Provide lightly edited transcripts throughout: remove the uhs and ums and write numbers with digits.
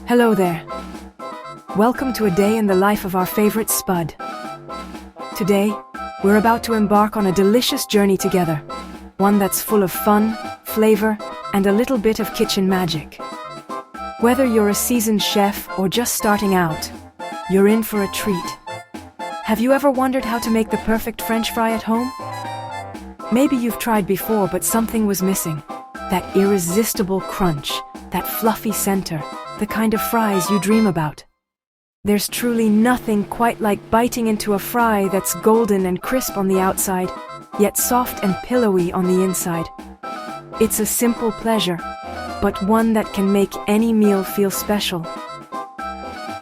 Hello there. Welcome to a day in the life of our favorite spud. Today, we're about to embark on a delicious journey together. One that's full of fun, flavor, and a little bit of kitchen magic. Whether you're a seasoned chef or just starting out, you're in for a treat. Have you ever wondered how to make the perfect French fry at home? Maybe you've tried before, but something was missing. That irresistible crunch, that fluffy center, the kind of fries you dream about. There's truly nothing quite like biting into a fry that's golden and crisp on the outside, yet soft and pillowy on the inside. It's a simple pleasure, but one that can make any meal feel special.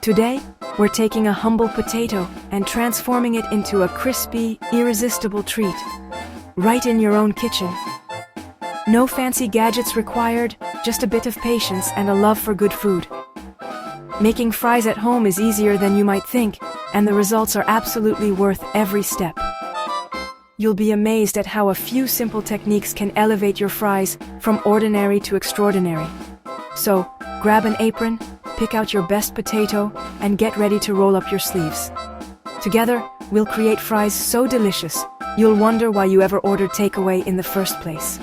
Today, we're taking a humble potato and transforming it into a crispy, irresistible treat, right in your own kitchen. No fancy gadgets required, just a bit of patience and a love for good food. Making fries at home is easier than you might think, and the results are absolutely worth every step. You'll be amazed at how a few simple techniques can elevate your fries from ordinary to extraordinary. So, grab an apron, pick out your best potato, and get ready to roll up your sleeves. Together, we'll create fries so delicious, you'll wonder why you ever ordered takeaway in the first place.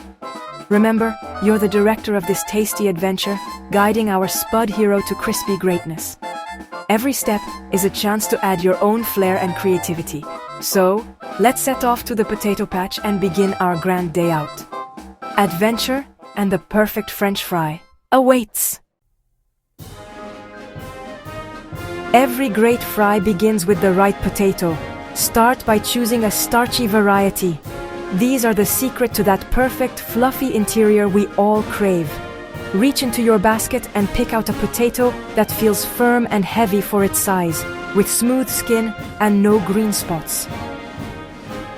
Remember, you're the director of this tasty adventure, guiding our spud hero to crispy greatness. Every step is a chance to add your own flair and creativity. So, let's set off to the potato patch and begin our grand day out. Adventure and the perfect French fry awaits! Every great fry begins with the right potato. Start by choosing a starchy variety. These are the secret to that perfect, fluffy interior we all crave. Reach into your basket and pick out a potato that feels firm and heavy for its size, with smooth skin and no green spots.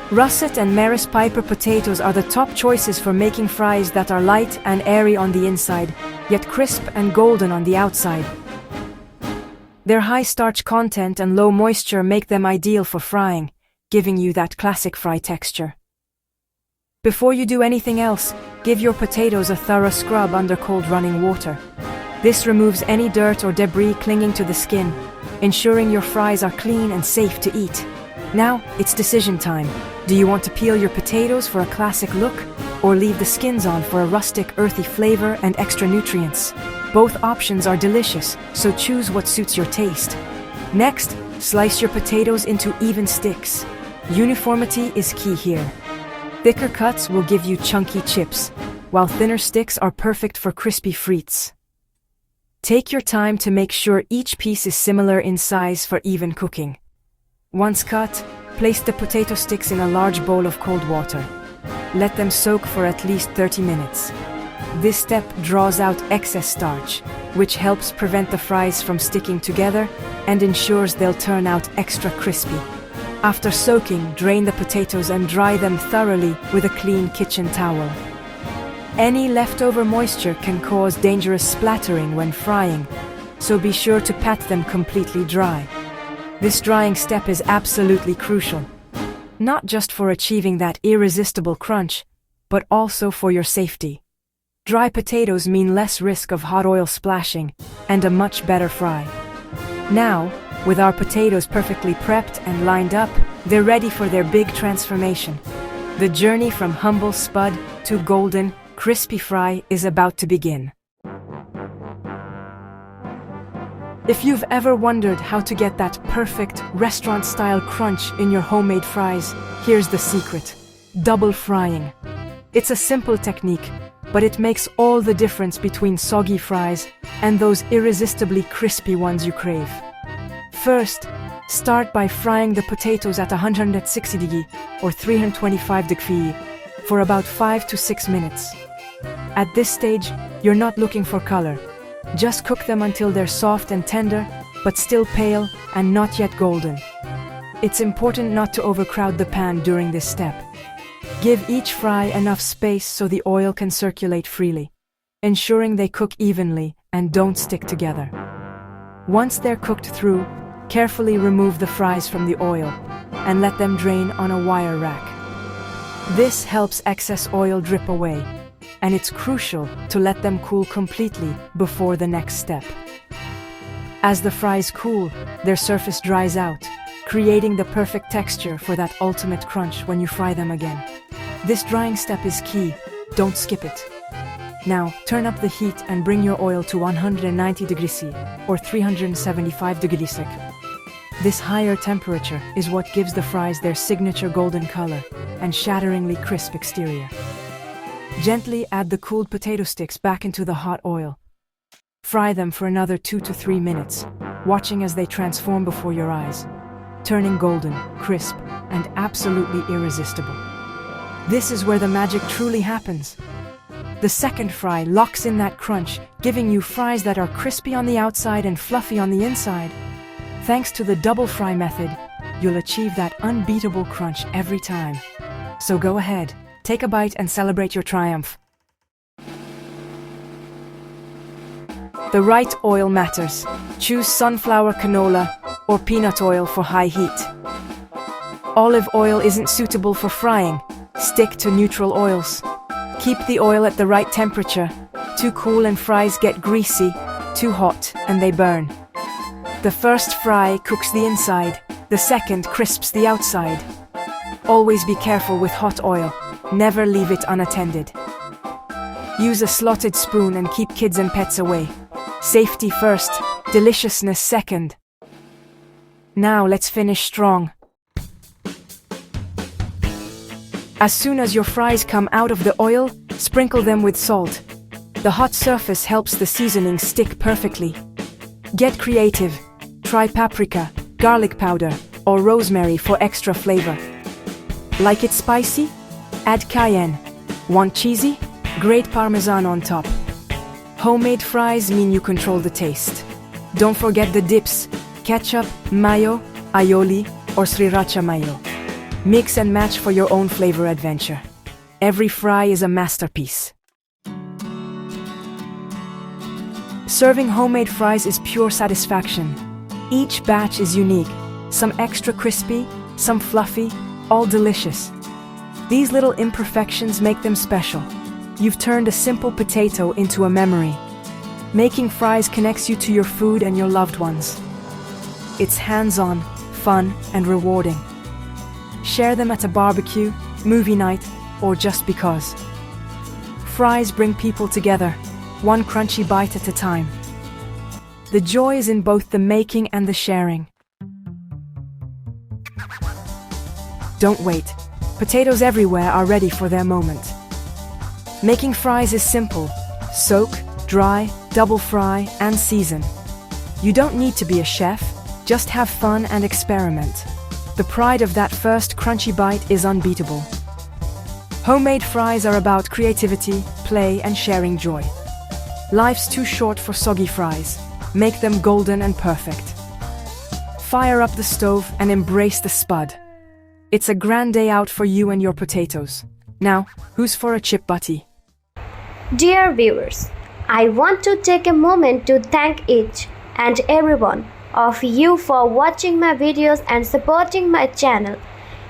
Russet and Maris Piper potatoes are the top choices for making fries that are light and airy on the inside, yet crisp and golden on the outside. Their high starch content and low moisture make them ideal for frying, giving you that classic fry texture. Before you do anything else, give your potatoes a thorough scrub under cold running water. This removes any dirt or debris clinging to the skin, ensuring your fries are clean and safe to eat. Now, it's decision time. Do you want to peel your potatoes for a classic look, or leave the skins on for a rustic, earthy flavor and extra nutrients? Both options are delicious, so choose what suits your taste. Next, slice your potatoes into even sticks. Uniformity is key here. Thicker cuts will give you chunky chips, while thinner sticks are perfect for crispy frites. Take your time to make sure each piece is similar in size for even cooking. Once cut, place the potato sticks in a large bowl of cold water. Let them soak for at least 30 minutes. This step draws out excess starch, which helps prevent the fries from sticking together and ensures they'll turn out extra crispy. After soaking, drain the potatoes and dry them thoroughly with a clean kitchen towel. Any leftover moisture can cause dangerous splattering when frying, so be sure to pat them completely dry. This drying step is absolutely crucial, not just for achieving that irresistible crunch, but also for your safety. Dry potatoes mean less risk of hot oil splashing and a much better fry. Now, with our potatoes perfectly prepped and lined up, they're ready for their big transformation. The journey from humble spud to golden, crispy fry is about to begin. If you've ever wondered how to get that perfect restaurant-style crunch in your homemade fries, here's the secret: double frying. It's a simple technique, but it makes all the difference between soggy fries and those irresistibly crispy ones you crave. First, start by frying the potatoes at 160 degrees or 325 degrees for about 5 to 6 minutes. At this stage, you're not looking for color. Just cook them until they're soft and tender, but still pale and not yet golden. It's important not to overcrowd the pan during this step. Give each fry enough space so the oil can circulate freely, ensuring they cook evenly and don't stick together. Once they're cooked through, carefully remove the fries from the oil and let them drain on a wire rack. This helps excess oil drip away, and it's crucial to let them cool completely before the next step. As the fries cool, their surface dries out, creating the perfect texture for that ultimate crunch when you fry them again. This drying step is key, don't skip it. Now, turn up the heat and bring your oil to 190 degrees C or 375 degrees C. This higher temperature is what gives the fries their signature golden color and shatteringly crisp exterior. Gently add the cooled potato sticks back into the hot oil. Fry them for another 2 to 3 minutes, watching as they transform before your eyes, turning golden, crisp, and absolutely irresistible. This is where the magic truly happens. The second fry locks in that crunch, giving you fries that are crispy on the outside and fluffy on the inside. Thanks to the double fry method, you'll achieve that unbeatable crunch every time. So go ahead, take a bite and celebrate your triumph. The right oil matters. Choose sunflower, canola, or peanut oil for high heat. Olive oil isn't suitable for frying. Stick to neutral oils. Keep the oil at the right temperature. Too cool and fries get greasy, too hot and they burn. The first fry cooks the inside, the second crisps the outside. Always be careful with hot oil. Never leave it unattended. Use a slotted spoon and keep kids and pets away. Safety first, deliciousness second. Now let's finish strong. As soon as your fries come out of the oil, sprinkle them with salt. The hot surface helps the seasoning stick perfectly. Get creative. Try paprika, garlic powder, or rosemary for extra flavor. Like it spicy? Add cayenne. Want cheesy? Grate Parmesan on top. Homemade fries mean you control the taste. Don't forget the dips: ketchup, mayo, aioli, or sriracha mayo. Mix and match for your own flavor adventure. Every fry is a masterpiece. Serving homemade fries is pure satisfaction. Each batch is unique, some extra crispy, some fluffy, all delicious. These little imperfections make them special. You've turned a simple potato into a memory. Making fries connects you to your food and your loved ones. It's hands-on, fun, and rewarding. Share them at a barbecue, movie night, or just because. Fries bring people together, one crunchy bite at a time. The joy is in both the making and the sharing. Don't wait. Potatoes everywhere are ready for their moment. Making fries is simple. Soak, dry, double fry, and season. You don't need to be a chef, just have fun and experiment. The pride of that first crunchy bite is unbeatable. Homemade fries are about creativity, play, and sharing joy. Life's too short for soggy fries. Make them golden and perfect. Fire up the stove and embrace the spud. It's a grand day out for you and your potatoes. Now, who's for a chip butty? Dear viewers, I want to take a moment to thank each and every one of you for watching my videos and supporting my channel.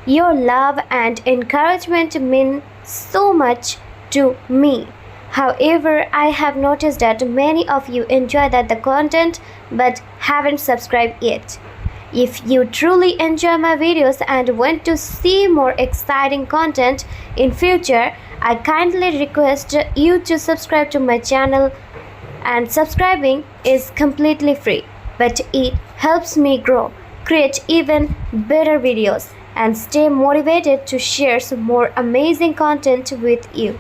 Your love and encouragement mean so much to me. However, I have noticed that many of you enjoy the content but haven't subscribed yet. If you truly enjoy my videos and want to see more exciting content in future, I kindly request you to subscribe to my channel, and subscribing is completely free, but it helps me grow, create even better videos, and stay motivated to share some more amazing content with you.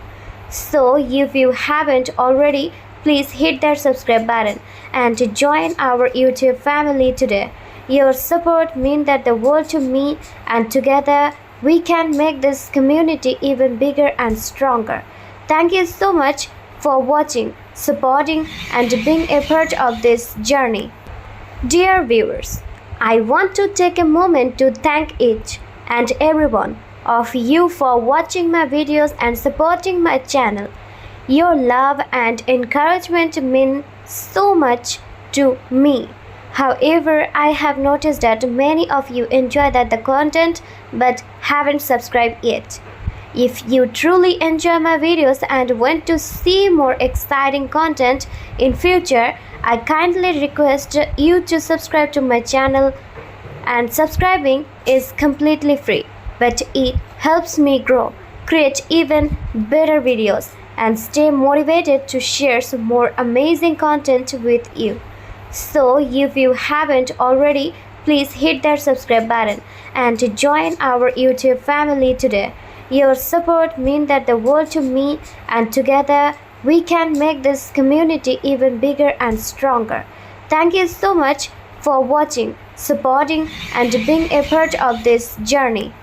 So if you haven't already, please hit that subscribe button and join our YouTube family today. Your support means the world to me, and together we can make this community even bigger and stronger. Thank you so much for watching, supporting, and being a part of this journey. Dear viewers, I want to take a moment to thank each and every one of you for watching my videos and supporting my channel. Your love and encouragement mean so much to me. However, I have noticed that many of you enjoy the content but haven't subscribed yet. If you truly enjoy my videos and want to see more exciting content in future, I kindly request you to subscribe to my channel, and subscribing is completely free, but it helps me grow, create even better videos, and stay motivated to share some more amazing content with you. So, if you haven't already, please hit that subscribe button and join our YouTube family today. Your support means that the world to me, and together we can make this community even bigger and stronger. Thank you so much for watching, supporting, and being a part of this journey.